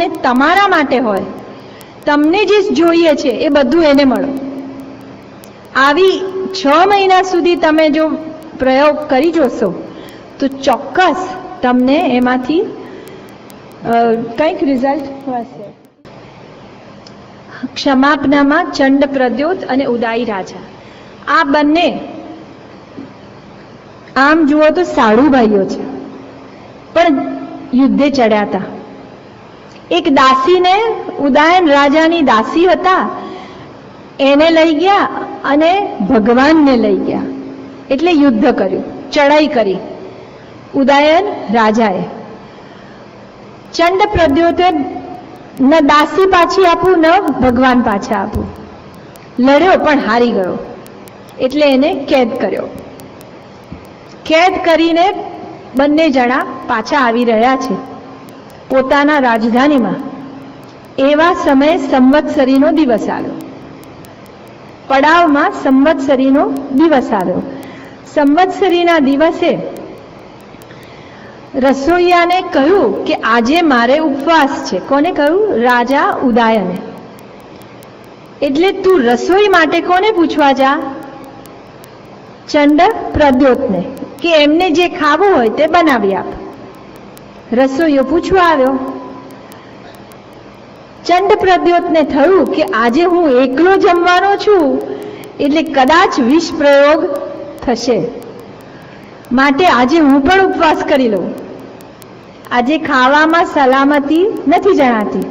ને તમારા માટે હોય, તમને જે જોઈએ છે એ બધું એને મળો. આવી 6 મહિના સુધી તમે જો પ્રયોગ કરી જોશો તો ચોક્કસ તમને એમાંથી કંઈક રિઝલ્ટ મળશે. ક્ષમાપનામાં ચંડ પ્રદ્યોત અને ઉદાઈ રાજા, આ બંને આમ જુઓ તો સાડુ ભાઈઓ છે, પણ યુદ્ધે ચડ્યા હતા. એક દાસીને, ઉદયન રાજાની દાસી હતા, એને લઈ ગયા અને ભગવાનને લઈ ગયા, એટલે યુદ્ધ કર્યું, ચડાઈ કરી ઉદયન રાજાએ. ચંડ પ્રદ્યોતે ન દાસી પાછી આપું ન ભગવાન પાછા આપું, લડ્યો પણ હારી ગયો, એટલે એને કેદ કર્યો. કેદ કરીને બંને જણા પાછા આવી રહ્યા છે પોતાના રાજધાનીમાં. એવા સમયે સંવત્સરીનો દિવસ આવ્યો. પડાવમાં સંવત્સરીનો દિવસ આવ્યો. સંવત્સરીના દિવસે રસોઈયાને કહ્યું કે આજે મારે ઉપવાસ છે. કોને કહ્યું? રાજા ઉદયને. એટલે તું રસોઈ માટે કોને પૂછવા જા? ચંડ પ્રદ્યોતને, કે એમને જે ખાવું હોય તે બનાવી આપ. રસોઈયો પૂછવા આવ્યો. ચંડ પ્રદ્યોતને થયું કે આજે હું એકલો જમવાનો છું, એટલે કદાચ વિષ પ્રયોગ થશે, માટે આજે હું પણ ઉપવાસ કરી લઉં. આજે ખાવામાં સલામતી નથી જણાતી,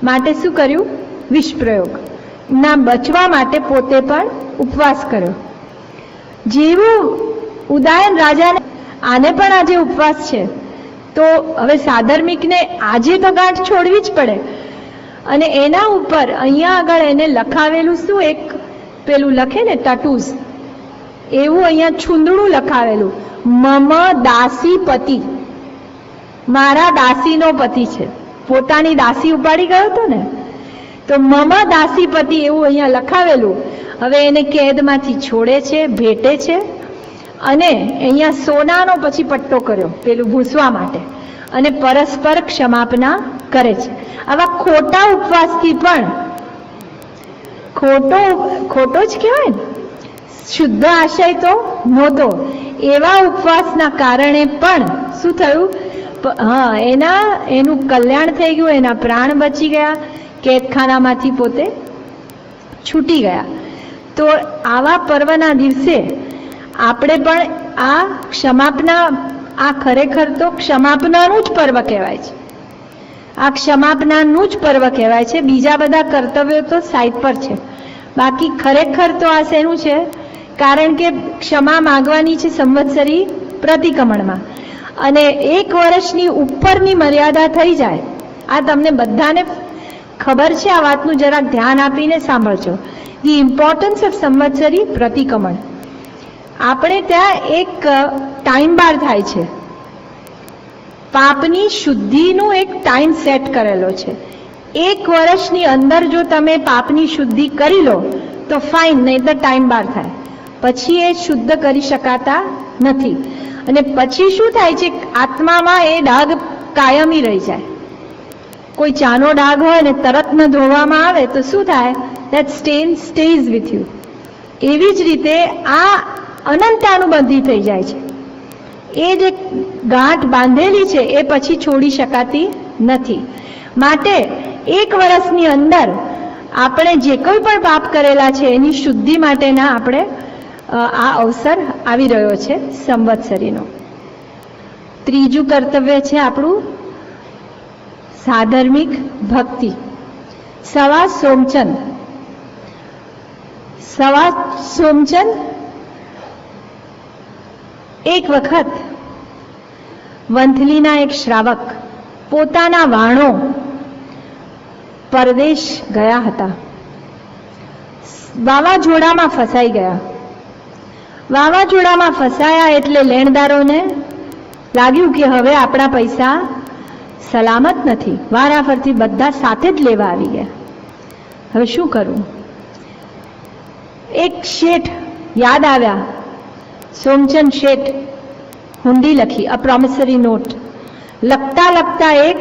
માટે શું કર્યું? વિષ પ્રયોગ ના બચવા માટે પોતે પણ ઉપવાસ કર્યો. જેવું ઉદયન રાજાને આને પણ આજે ઉપવાસ છે, તો હવે સાધર્મિકને આજે તો ગાંઠ છોડવી જ પડે. અને એના ઉપર અહીંયા આગળ એને લખાવેલું શું, એક પેલું લખે ને ટટુસ, એવું અહીંયા છુંદડું લખાવેલું, મમ દાસી પતિ, મારા દાસીનો પતિ છે. પોતાની દાસી ઉપાડી ગયો હતો ને, તો મમ દાસી પતિ એવું અહીંયા લખાવેલું. હવે એને કેદમાંથી છોડે છે, ભેટે છે, અને અહીંયા સોનાનો પછી પટ્ટો કર્યો પેલું ભૂસવા માટે, અને પરસ્પર ક્ષમાપના કરે છે. આવા ખોટા ઉપવાસથી પણ, ખોટો જ કહેવાય ને, શુદ્ધ આશય તો નહોતો, એવા ઉપવાસના કારણે પણ શું થયું? એનું કલ્યાણ થઈ ગયું, એના પ્રાણ બચી ગયા, કેદખાનામાંથી પોતે છૂટી ગયા. તો આવા પર્વના દિવસે આપણે પણ આ ક્ષમાપના, આ ખરેખર તો ક્ષમાપનાનું જ પર્વ કહેવાય છે. આ ક્ષમાપનાનું જ પર્વ કહેવાય છે. બીજા બધા કર્તવ્યો તો સાઈડ પર છે, બાકી ખરેખર તો આ શેનું છે? કારણ કે ક્ષમા માંગવાની છે સંવત્સરી પ્રતિક્રમણમાં, અને 1 વર્ષની ઉપરની મર્યાદા થઈ જાય. આ તમને બધાને ખબર છે, આ વાતનું જરાક ધ્યાન આપીને સાંભળજો. ધી ઇમ્પોર્ટન્સ ઓફ સંવત્સરી પ્રતિક્રમણ. આપણે ત્યાં એક ટાઈમ બાર થાય છે, પાપની શુદ્ધિનું એક ટાઈમ સેટ કરેલો છે. 1 વર્ષની અંદર જો તમે પાપની શુદ્ધિ કરી લો તો ફાઇન, નહીં તો ટાઈમ બાર થાય, પછી એ શુદ્ધ કરી શકાતા નથી. અને પછી શું થાય છે? આત્મામાં એ ડાઘ કાયમી રહી જાય. કોઈ ચાનો ડાઘ હોય ને તરત ન ધોવામાં આવે તો શું થાય? that stain stays with you. એવી જ રીતે આ અનંતાનુબંધી થઈ જાય છે. એ જે ગાંઠ બાંધેલી છે એ પછી છોડી શકાતી નથી. માટે 1 વર્ષની અંદર આપણે જે કોઈ પણ પાપ કરેલા છે એની શુદ્ધિ માટેના આપણે આ અવસર આવી રહ્યો છે સંવત્સરીનો. ત્રીજું કર્તવ્ય છે આપણું સાધર્મિક ભક્તિ. સવા સોમચંદ એક વખત વંથલીના એક શ્રાવક પોતાના વાણો પરદેશ ગયા હતા. વાવાઝોડામાં ફસાઈ ગયા. વાવાઝોડામાં ફસાયા એટલે લેણદારોને લાગ્યું કે હવે આપણા પૈસા સલામત નથી. વારાફરતી બધા સાથે જ લેવા આવી ગયા. હવે શું કરવું? એક શેઠ યાદ આવ્યા. સોમચંદ શેઠ હુંડી લખી, અ પ્રોમિસરી નોટ. લખતા લખતા એક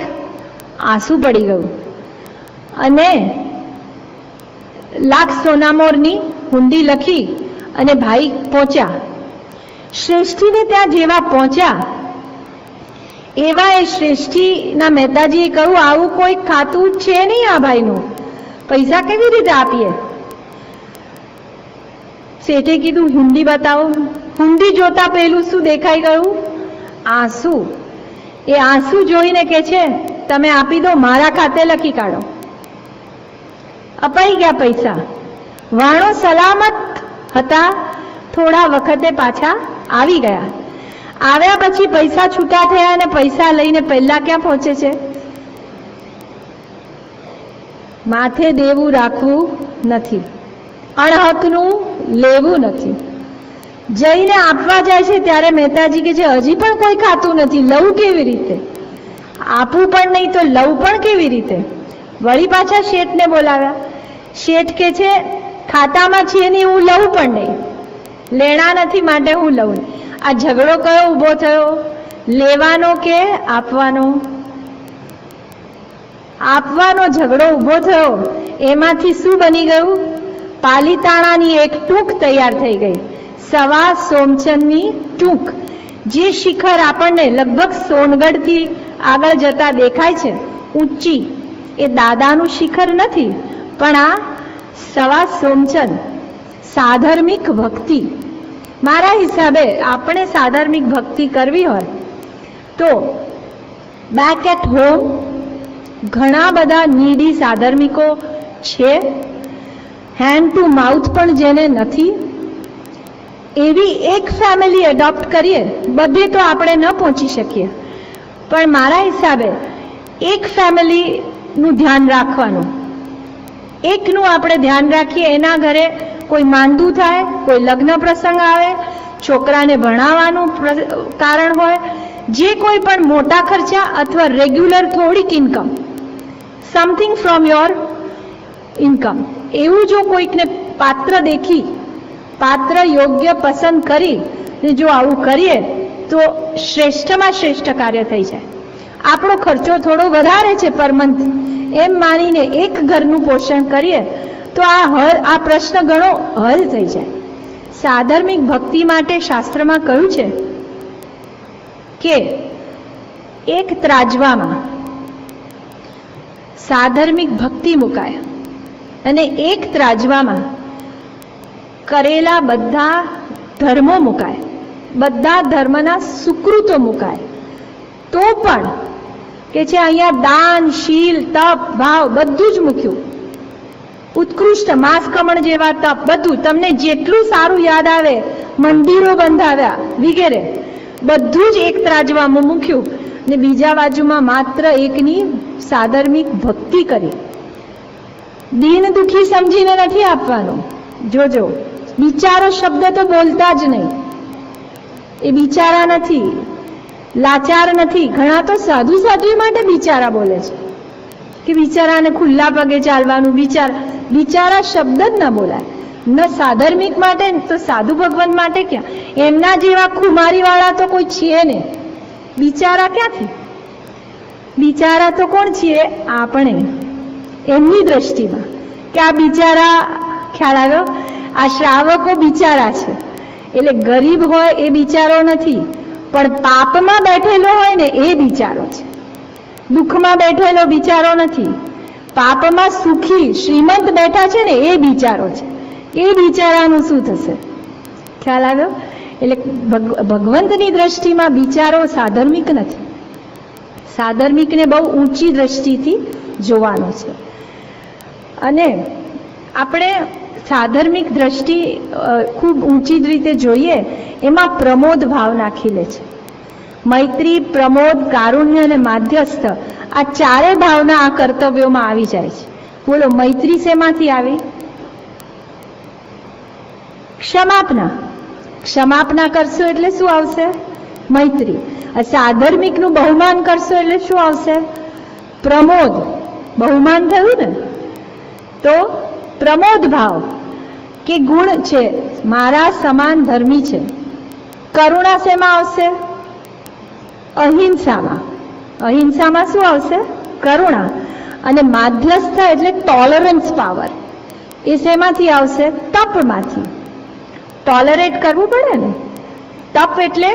આંસુ પડી ગયું અને લાખ સોનામોરની હુંડી લખી અને ભાઈ પહોંચ્યા. શ્રેષ્ઠીને ત્યાં જેવા પહોંચ્યા એવા એ શ્રેષ્ઠીના મહેતાજીએ કહ્યું, આવું કોઈ ખાતું છે નહીં આ ભાઈનું, પૈસા કેવી રીતે આપીએ? શેઠે કીધું, હુંડી બતાવો. હુંડી જોતા પહેલું શું દેખાઈ ગયું? આંસુ. એ આંસુ જોઈને કે છે, તમે આપી દો, મારા ખાતે લખી કાઢો. અપાઈ ગયા પૈસા. વાણો સલામત હતા, થોડા વખતે પાછા આવી ગયા. આવ્યા પછી પૈસા છૂટા થયા અને પૈસા લઈને પહેલા ક્યાં પહોંચે છે? માથે દેવું રાખવું નથી, અણહકનું લેવું નથી. જઈને આપવા જાય છે ત્યારે મહેતાજી કે છે, હજી પણ કોઈ ખાતું નથી, લઉં કેવી રીતે? આપવું પણ નહીં તો લઉં પણ કેવી રીતે? વળી પાછા શેઠને બોલાવ્યા. શેઠ કે છે, ખાતામાં છે નહીં, હું લઉં પણ નહીં, લેણા નથી માટે હું લઉં. આ ઝઘડો કયો ઊભો થયો? લેવાનો કે આપવાનો? આપવાનો ઝઘડો ઊભો થયો. એમાંથી શું બની ગયું? પાલીતાણાની એક ટૂંક તૈયાર થઈ ગઈ, સવા સોમચંદની ટૂંક. જે શિખર આપણને લગભગ સોનગઢથી આગળ જતા દેખાય છે ઊંચી, એ દાદાનું શિખર નથી, પણ આ સવા સોમચંદ સાધર્મિક ભક્તિ. મારા હિસાબે આપણે સાધર્મિક ભક્તિ કરવી હોય તો બેક એટ હોમ ઘણા બધા નીડી સાધર્મિકો છે. હેન્ડ ટુ માઉથ પણ જેને નથી, એવી એક ફેમિલી એડોપ્ટ કરીએ. બધે તો આપણે ન પહોંચી શકીએ, પણ મારા હિસાબે એક ફેમિલીનું ધ્યાન રાખવાનું. એકનું આપણે ધ્યાન રાખીએ. એના ઘરે કોઈ માંદું થાય, કોઈ લગ્ન પ્રસંગ આવે, છોકરાને ભણાવવાનું કારણ હોય, જે કોઈ પણ મોટા ખર્ચા અથવા રેગ્યુલર થોડીક income, something from your income, એવું જો કોઈકને પાત્ર દેખી, પાત્ર યોગ્ય પસંદ કરી જો આવું કરીએ તો શ્રેષ્ઠમાં શ્રેષ્ઠ કાર્ય થઈ જાય. આપણો ખર્ચો થોડો વધારે છે પર મંથ, એમ માનીને એક ઘરનું પોષણ કરીએ તો આ પ્રશ્ન ઘણો હલ થઈ જાય. સાધર્મિક ભક્તિ માટે શાસ્ત્રમાં કહ્યું છે કે એક ત્રાજવામાં સાધર્મિક ભક્તિ મુકાય અને એક ત્રાજવામાં કરેલા બધા ધર્મો મુકાય, બધા ધર્મના સુકૃતો મુકાય. તો પણ કે છે અહીંયા દાન, શીલ, તપ, ભાવ બધું જ મૂક્યું. ઉત્કૃષ્ટ માસ કમણ જેવા તપ બધું તમને જેટલું સારું યાદ આવે, મંદિરો બંધાવ્યા વગેરે બધું જ એક ત્રાજવામાં મૂક્યું ને બીજા બાજુમાં માત્ર એકની સાધર્મિક ભક્તિ કરી. દીન દુખી સમજીને નથી આપવાનું. જોજો, બિચારો શબ્દ તો બોલતા જ નહીં. એ બિચારા નથી, લાચાર નથી. ઘણા તો સાધુ સાધ્વી માટે બિચારા બોલે છે કે બિચારાને ખુલ્લા પગે ચાલવાનું. બિચારા શબ્દ જ ન બોલાય. ન સાધર્મિક માટે તો સાધુ ભગવાન માટે ક્યાં? એમના જેવા ખુમારી વાળા તો કોઈ છે ને. બિચારા ક્યાંથી? બિચારા તો કોણ છીએ? આપણે. એમની દ્રષ્ટિમાં કે આ બિચારા, ખ્યાલ આવ્યો? આ શ્રાવકો બિચારા છે. એટલે ગરીબ હોય એ બિચારો નથી, પણ પાપમાં બેઠેલો હોય ને એ બિચારો છે. દુઃખમાં બેઠેલો બિચારો નથી, પાપમાં સુખી શ્રીમંત બેઠા છે ને એ બિચારો છે. એ બિચારાનું શું થશે? ખ્યાલ આવ્યો? એટલે ભગવંતની દ્રષ્ટિમાં બિચારો સાધર્મિક નથી. સાધર્મિકને બહુ ઊંચી દ્રષ્ટિથી જોવાનો છે. અને આપણે સાધર્મિક દ્રષ્ટિ ખૂબ ઊંચી રીતે જોઈએ એમાં પ્રમોદ ભાવના ખીલે છે. મૈત્રી, પ્રમોદ, કારુણ્ય અને માધ્યસ્થ, આ ચારે ભાવના આ કર્તવ્યોમાં આવી જાય છે. બોલો, મૈત્રી શેમાંથી આવી? ક્ષમાપના. ક્ષમાપના કરશો એટલે શું આવશે? મૈત્રી. સાધર્મિકનું બહુમાન કરશો એટલે શું આવશે? પ્રમોદ. બહુમાન થયું ને, તો પ્રમોદ ભાવ કે ગુણ છે, મારા સમાન ધર્મી છે. કરુણા શેમાં આવશે? અહિંસામાં. અહિંસામાં શું આવશે? કરુણા, અને માધ્યસ્થ એટલે ટોલરન્સ પાવર. એ શેમાંથી આવશે? તપમાંથી. ટોલરેટ કરવું પડે ને. તપ એટલે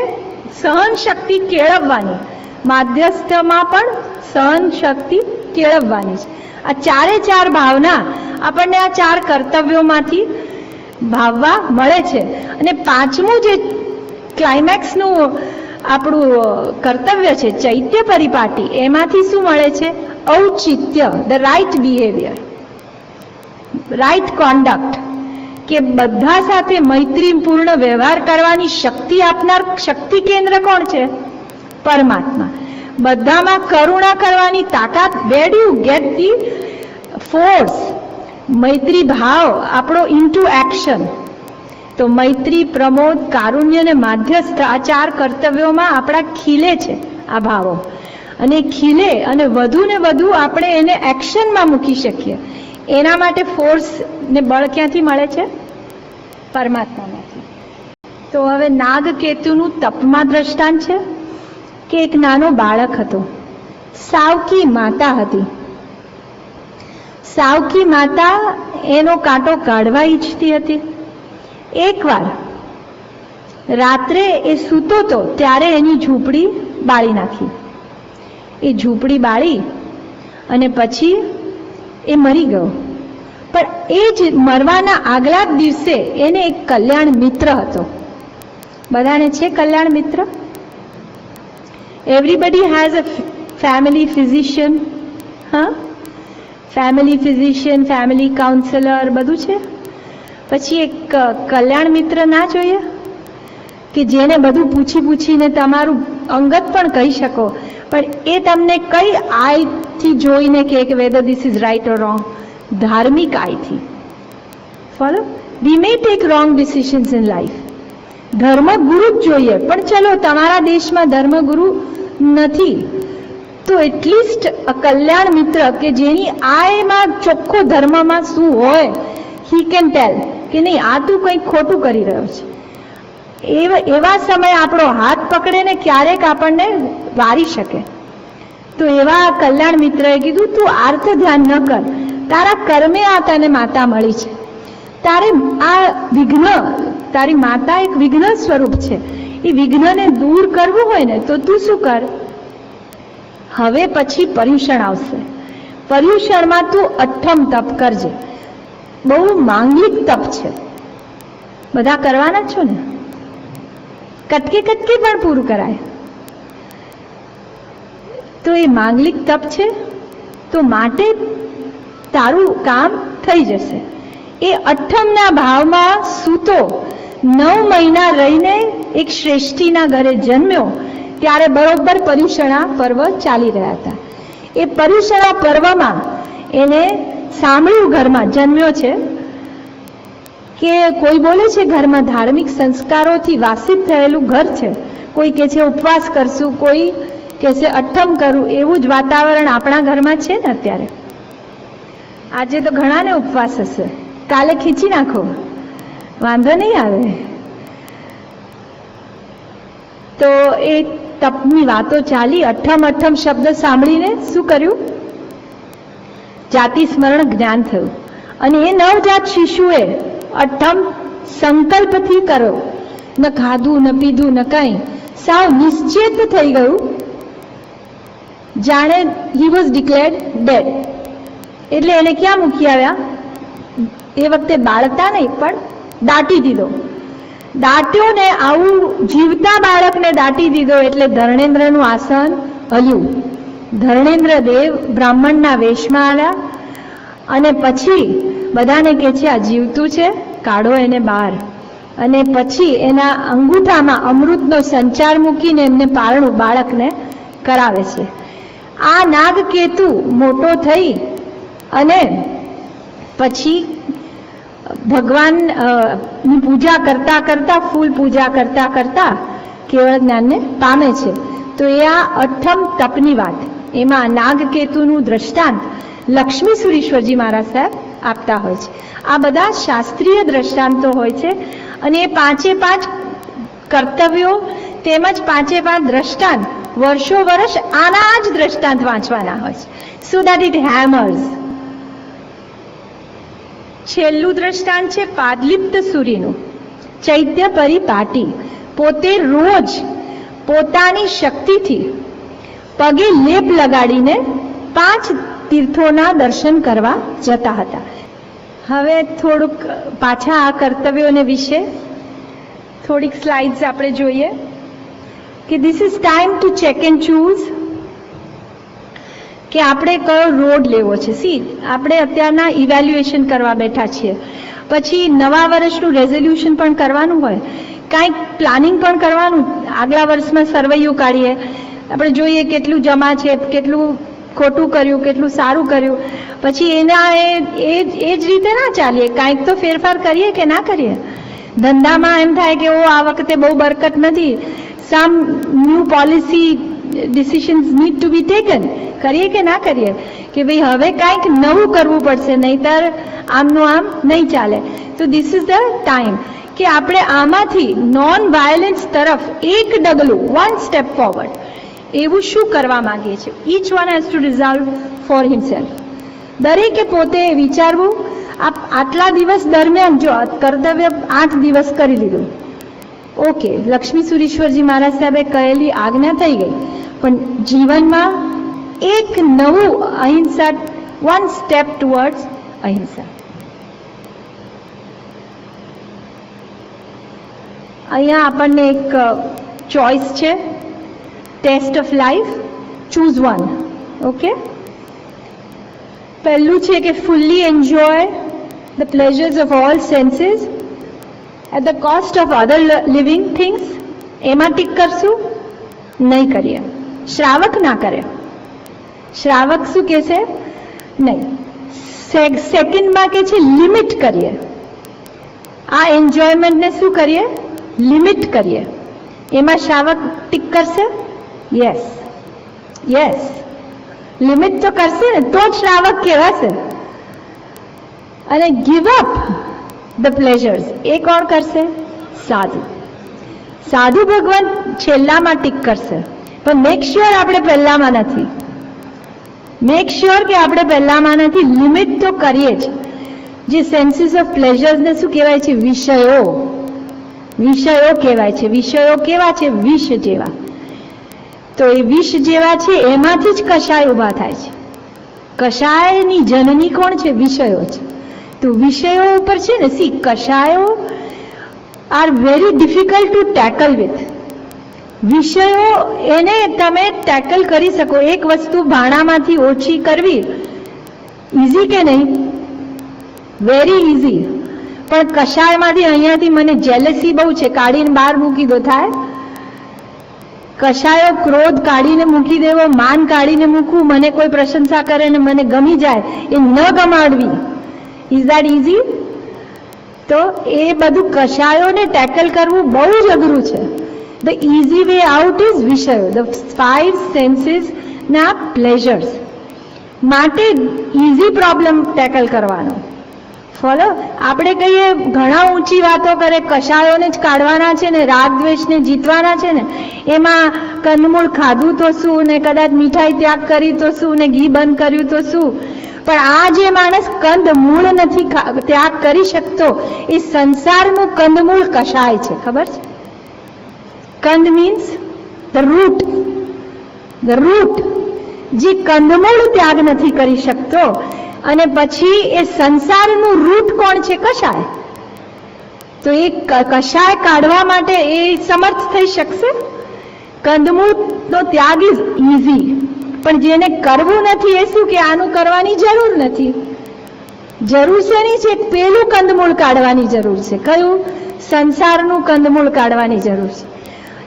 સહન શક્તિ કેળવવાની, માધ્યસ્થમાં પણ સહન શક્તિ કેળવવાની છે. આ ચારે ચાર ભાવના આપણને આ ચાર કર્તવ્યોમાંથી ભાવવા મળે છે. અને પાંચમું જે ક્લાઇમેક્સનું આપણું કર્તવ્ય છે ચૈત્ય પરિપાટી, એમાંથી શું મળે છે? ઔચિત્ય, ધ રાઇટ બિહેવિયર, રાઇટ કોન્ડક્ટ, કે બધા સાથે મૈત્રીપૂર્ણ વ્યવહાર કરવાની શક્તિ આપનાર શક્તિ કેન્દ્ર કોણ છે? પરમાત્મા. બધામાં કરુણા કરવાની તાકાત. Where do you get the force? મૈત્રી ભાવ આપણો ઇન્ટુ એક્શન. તો મૈત્રી, પ્રમોદ, કારુણ્ય અને માધ્યસ્થ, આ ચાર કર્તવ્યોમાં આપણા ખીલે છે આ ભાવો. અને ખીલે અને વધુ ને વધુ આપણે એને એક્શનમાં મૂકી શકીએ. એના માટે ફોર્સ ને બળ ક્યાંથી મળે છે? પરમાત્મામાંથી. તો હવે નાગકેતુનું તપમાં દ્રષ્ટાંત છે કે એક નાનો બાળક હતો, સાવકી માતા હતી. સાવકી માતા એનો કાંટો કાઢવા ઈચ્છતી હતી. એકવાર રાત્રે એ સૂતો તો ત્યારે એની ઝૂંપડી બાળી નાખી. એ ઝૂંપડી બાળી અને પછી એ મરી ગયો. પણ એ જ મરવાના આગલા જ દિવસે એને એક કલ્યાણ મિત્ર હતો. બધાને છે કલ્યાણ મિત્ર? Everybody has a family physician. હા, ફેમિલી ફિઝિશિયન, ફેમિલી કાઉન્સેલર બધું છે. પછી એક કલ્યાણ મિત્ર ના જોઈએ કે જેને બધું પૂછી પૂછીને તમારું અંગત પણ કહી શકો, પણ એ તમને કઈ આઈથી જોઈને કે whether this is right or wrong? ધાર્મિક આઈથી. Follow. We may take wrong decisions in life. ધર્મગુરુ જ જોઈએ, પણ ચલો તમારા દેશમાં ધર્મગુરુ નથી તો એટલીસ્ટ કલ્યાણ મિત્ર કે જેની આયમાં ચોખ્ખો ધર્મમાં શું હોય, હી કેન ટેલ કે નહીં આ તું કંઈક ખોટું કરી રહ્યો છે. એવા સમયે આપણો હાથ પકડે ને ક્યારેક આપણને વારી શકે. તો એવા કલ્યાણ મિત્રએ કીધું તું આર્થ ધ્યાન ન કર, તારા કર્મે આ તને માતા મળી છે. તારે આ વિઘ્ન, તારી માતા એક વિઘ્ન સ્વરૂપ છે, એ વિઘ્નને દૂર કરવું હોય ને તો તું શું કર? હવે પછી પર્યુષણ આવશે. પર્યુષણમાં તું અઠ્ઠમ તપ કરજે. બહુ માંગલિક તપ છે. બધા કરવાના છો ને? કટકે કટકે પણ પૂરું કરાય. તો એ માંગલિક તપ છે, તો માટે તારું કામ થઈ જશે. એ અઠ્ઠમના ભાવમાં સૂતો 9 મહિના રહીને એક શ્રેષ્ઠીના ઘરે જન્મ્યો. ત્યારે બરોબર પર્યુષણા પર્વ ચાલી રહ્યા હતા. એ પર્યુષણા પર્વમાં એને સાંભળ્યું, ઘરમાં જન્મ્યો છે કે કોઈ બોલે છે ઘરમાં ધાર્મિક સંસ્કારોથી વાસિત થયેલું ઘર છે. કોઈ કે છે ઉપવાસ કરશું, કોઈ કે છે અઠ્ઠમ કરું. એવું જ વાતાવરણ આપણા ઘરમાં છે ને અત્યારે. આજે તો ઘણાને ઉપવાસ હશે, કાલે ખીચી નાખો, વાંધો નહીં આવે. તો એ તપની વાતો ચાલી. અઠ્ઠમ અઠ્ઠમ શબ્દ સાંભળીને શું કર્યું? જાતિ સ્મરણ જ્ઞાન થયું. અને એ નવજાત શિશુએ અઠ્ઠમ સંકલ્પથી કરો. ન ખાધું, ન પીધું, ન કંઈ, સાવ નિશ્ચિત થઈ ગયું, જાણે હી વોઝ ડિક્લેર્ડ ડેડ. એટલે એને ક્યાં મૂકી આવ્યા? એ વખતે બાળતા નહીં પણ દાટી દીધો. દાટ્યો ને આવું જીવતા બાળકને દાટી દીધો એટલે ધર્ણેન્દ્રનું આસન હલ્યું. ધર્ણેન્દ્ર દેવ બ્રાહ્મણના વેશમાં આવ્યા અને પછી બધાને કહે છે આ જીવતું છે, કાઢો એને બહાર. અને પછી એના અંગૂઠામાં અમૃતનો સંચાર મૂકીને એમને પારણું બાળકને કરાવે છે. આ નાગકેતુ મોટો થઈ અને પછી ભગવાનની પૂજા કરતા કરતા, ફૂલ પૂજા કરતા કરતા કેવળ જ્ઞાનને પામે છે. તો એ આ અઠ્ઠમ તપની વાત, એમાં નાગકેતુનું દ્રષ્ટાંત લક્ષ્મી સુરીશ્વરજી મહારાજ સાહેબ આપતા હોય છે. આ બધા શાસ્ત્રીય દ્રષ્ટાંતો હોય છે અને એ 5 કર્તવ્યો તેમજ 5 દ્રષ્ટાંત વર્ષો વર્ષ આના જ દ્રષ્ટાંત વાંચવાના હોય છે, સો દેટ ઇટ હેમર્સ. છેલ્લું દ્રષ્ટાંત છે પાદલિપ્ત સૂરીનું. ચૈત્ય પરિપાટી પોતે રોજ પોતાની શક્તિથી પગે લેપ લગાડીને 5 તીર્થોના દર્શન કરવા જતા હતા. હવે થોડુંક પાછા આ કર્તવ્યોને વિશે થોડીક સ્લાઇડ્સ આપણે જોઈએ કે this is time to check and choose કે આપણે કયો રોડ લેવો છે. સી, આપણે અત્યારના ઇવેલ્યુએશન કરવા બેઠા છીએ, પછી નવા વર્ષનું રેઝોલ્યુશન પણ કરવાનું હોય, કાંઈક પ્લાનિંગ પણ કરવાનું. આગલા વર્ષમાં સર્વૈયું કાઢીએ, આપણે જોઈએ કેટલું જમા છે, કેટલું ખોટું કર્યું, કેટલું સારું કર્યું, પછી એના એ જ રીતે ના ચાલીએ, કાંઈક તો ફેરફાર કરીએ કે ના કરીએ. ધંધામાં એમ થાય કે ઓ આ વખતે બહુ બરકત નથી, some new policy decisions need to be taken, કરીએ કે ના કરીએ કે ભાઈ હવે કાંઈક નવું કરવું પડશે, નહીતર આમનું આમ નહીં ચાલે. તો ધીસ ઇઝ ધ ટાઈમ કે આપણે આમાંથી નોન વાયલન્સ તરફ એક ડગલું, 1 સ્ટેપ ફોરવર્ડ, એવું શું કરવા માંગીએ છીએ. Each one has to resolve for himself. દરેકે પોતે વિચારવું. આટલા દિવસ દરમિયાન જો કર્તવ્ય 8 દિવસ કરી લીધું, ઓકે, લક્ષ્મી સુરેશ્વરજી મહારાજ સાહેબે કહેલી આજ્ઞા થઈ ગઈ, પણ જીવનમાં એક નવું અહિંસા, 1 સ્ટેપ ટુવર્ડ્સ અહિંસા. અહીંયા આપણને એક ચોઇસ છે, test of life, choose 1. Okay, પહેલું છે કે fully enjoy the pleasures of all senses at the cost of other living things. એમાં ટીક કરશું? નહીં કરીએ. શ્રાવક ના કરે. શ્રાવક શું કે છે? નહીં. સેકન્ડમાં કે છે લિમિટ કરીએ. આ એન્જોયમેન્ટને શું કરીએ? લિમિટ કરીએ. એમાં શ્રાવક ટીક કરશે? યસ, યસ, લિમિટ તો કરશે ને તો જ શ્રાવક કહેવાશે. અને ગીવ અપ ધ પ્લેઝર્સ એ કોણ કરશે? સાધુ. સાધુ ભગવાન છેલ્લામાં ટીક કરશે, પણ મેક શ્યોર આપણે પહેલામાં નથી. મેક શ્યોર કે આપણે પહેલામાં નથી. લિમિટ તો કરીએ જ. જે સેન્સીસ ઓફ પ્લેઝર્સને શું કહેવાય છે? વિષયો. વિષયો કહેવાય છે. વિષયો કેવા છે? વિષ જેવા. તો એ વિષ જેવા છે, એમાંથી જ કષાય ઊભા થાય છે. કષાયની જનની કોણ છે? વિષયો છે. તો વિષયો ઉપર છે ને, સી, કષાયો are very difficult to tackle with. વિષયો એને તમે ટેકલ કરી શકો. એક વસ્તુ ભાણામાંથી ઓછી કરવી ઇઝી કે નહીં? Very easy. પણ કષાયમાંથી અહીંયાથી મને જેલસી બહુ છે, કાઢીને બહાર મૂકી દો, થાય? કશાયો ક્રોધ કાઢીને મૂકી દેવો, માન કાઢીને મૂકવું, મને કોઈ પ્રશંસા કરે ને મને ગમી જાય, એ ન ગમાડવી. Is that easy? તો એ બધું કશાયોને ટેકલ કરવું બહુ જ અઘરું છે. The easy way out is વિષયો, ધ 5 સેન્સીસ ના પ્લેઝર્સ. માટે ઇઝી પ્રોબ્લેમ ટેકલ કરવાનો. ફોલો. આપણે કહીએ ઘણા ઊંચી વાતો કરે, કશાયોને જ કાઢવાના છે ને, રાગ દ્વેષને જીતવાના છે ને, એમાં કંદમૂળ ખાધું તો શું ને, કદાચ મીઠાઈ ત્યાગ કરી તો શું ને, ઘી બંધ કર્યું તો શું. પણ આ જે માણસ કંદમૂળ નથી ત્યાગ કરી શકતો, એ સંસારનું કંદમૂળ કશાય છે. ખબર છે? કંદ means the root. The root. જે કંદમૂળ ત્યાગ નથી કરી શકતો, અને પછી એ સંસારનું રૂટ કોણ છે? કશાય. તો એ કશાય કાઢવા માટે એ સમર્થ થઈ શકશે? કંદમૂળનો ત્યાગ ઇઝ ઇઝી, પણ જેને કરવું નથી એ શું કે આનું કરવાની જરૂર નથી. જરૂર છે નહીં છે, પેલું કંદમૂળ કાઢવાની જરૂર છે. કયું? સંસારનું કંદમૂળ કાઢવાની જરૂર છે.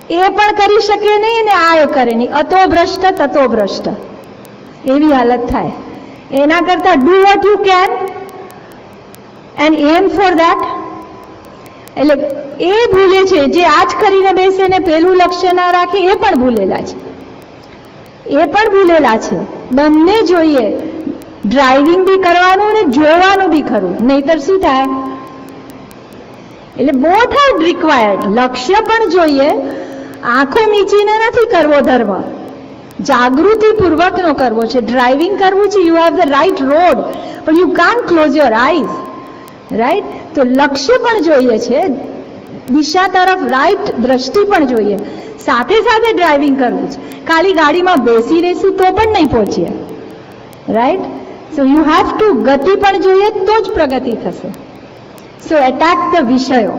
એ પણ કરી શકે નહીં ને આ કરે નહીં. અતો ભ્રષ્ટ તતો ભ્રષ્ટ, એવી હાલત થાય. એના કરતા do what you can and aim for that. એટલે એ ભૂલે છે જે આજ કરીને બેસે ને પેલું લક્ષ્ય ના રાખે, એ પણ ભૂલેલા છે. એ પણ ભૂલેલા છે. બંને જોઈએ, ડ્રાઇવિંગ બી કરવાનું ને જોવાનું બી ખરું, નહીતર શું થાય? એટલે બોથ આર રિક્વાયર્ડ. લક્ષ્ય પણ જોઈએ, આંખો મીચીને નથી કરવો ધર્મ. જાગૃતિપૂર્વકનો કરવો છે. ડ્રાઇવિંગ કરવું છે, you have the right road, પણ you can't close your eyes, right? તો લક્ષ્ય પણ જોઈએ છે, દિશા તરફ રાઈટ દ્રષ્ટિ પણ જોઈએ, સાથે સાથે ડ્રાઇવિંગ કરવું છે. ખાલી ગાડીમાં બેસી રહેશું તો પણ નહીં પહોંચીએ, right? So you have to ગતિ પણ જોઈએ, તો જ પ્રગતિ થશે. સો એટેક ધ વિષયો.